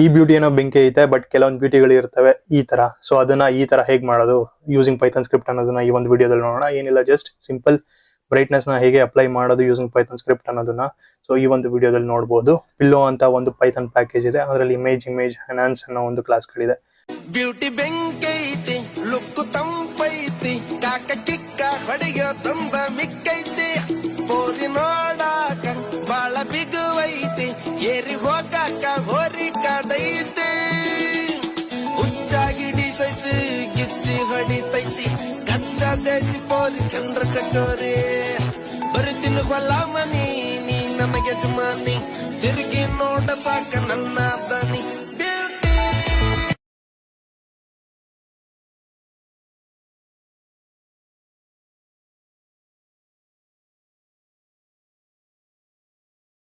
ಈ ಬ್ಯೂಟಿ ಏನೋ ಬೆಂಕಿ ಐತೆ, ಬಟ್ ಕೆಲವೊಂದು ಬ್ಯೂಟಿಗಳು ಇರ್ತವೆ ಈ ತರ. ಸೊ ಅದನ್ನ ಈ ತರ ಹೇಗೆ ಮಾಡೋದು ಯೂಸಿಂಗ್ ಪೈಥಾನ್ ಸ್ಕ್ರಿಪ್ಟ್ ಅನ್ನೋದನ್ನ ಈ ಒಂದು ವಿಡಿಯೋದಲ್ಲಿ ನೋಡೋಣ. ಏನಿಲ್ಲ, ಜಸ್ಟ್ ಸಿಂಪಲ್ ಬ್ರೈಟ್ನೆಸ್ ನ ಹೇಗೆ ಅಪ್ಲೈ ಮಾಡೋದು ಯೂಸಿಂಗ್ ಪೈಥಾನ್ ಸ್ಕ್ರಿಪ್ಟ್ ಅನ್ನೋದನ್ನ ಸೊ ಈ ಒಂದು ವಿಡಿಯೋದಲ್ಲಿ ನೋಡಬಹುದು. ಪಿಲ್ಲೋ ಅಂತ ಒಂದು ಪೈಥಾನ್ ಪ್ಯಾಕೇಜ್ ಇದೆ, ಅದರಲ್ಲಿ ಇಮೇಜ್ ಎನ್ಹಾನ್ಸ್ ಅನ್ನೋ ಒಂದು ಕ್ಲಾಸ್ಗಳಿದೆ. ಬ್ಯೂಟಿ ಬೆಂಕೈತಿ, ಲುಕ್ ತಂಪೈತಿ, ಕಾಕ ಕಿಕ್ಕ ಹೊಡಿಗೆ ತಂದ ಮಿಕ್ಕೈತಿ, ಪೋರಿ ನೋಡಾಕ ಬಾಳ ಬಿಗುವೈತಿ, ಏರಿ ಹೋಗಾಕ ಹೋರಿ ಕಾದೈತಿ, ಹುಚ್ಚಾಗಿ ಡಿಸೈತಿ ಗಿಚ್ಚಿ ಹೊಡಿತೈತಿ, ಕಚ್ಚಾ ದೇಸಿ ಪೋರಿ ಚಂದ್ರ ಚಕೋರಿ, ಬರುತ್ತಿನ ಹೊಲ ಮನಿ ನೀ ನನಗೆ ಜಮಾನಿ, ತಿರುಗಿ ನೋಡ ಸಾಕ ನನ್ನ ದನಿ.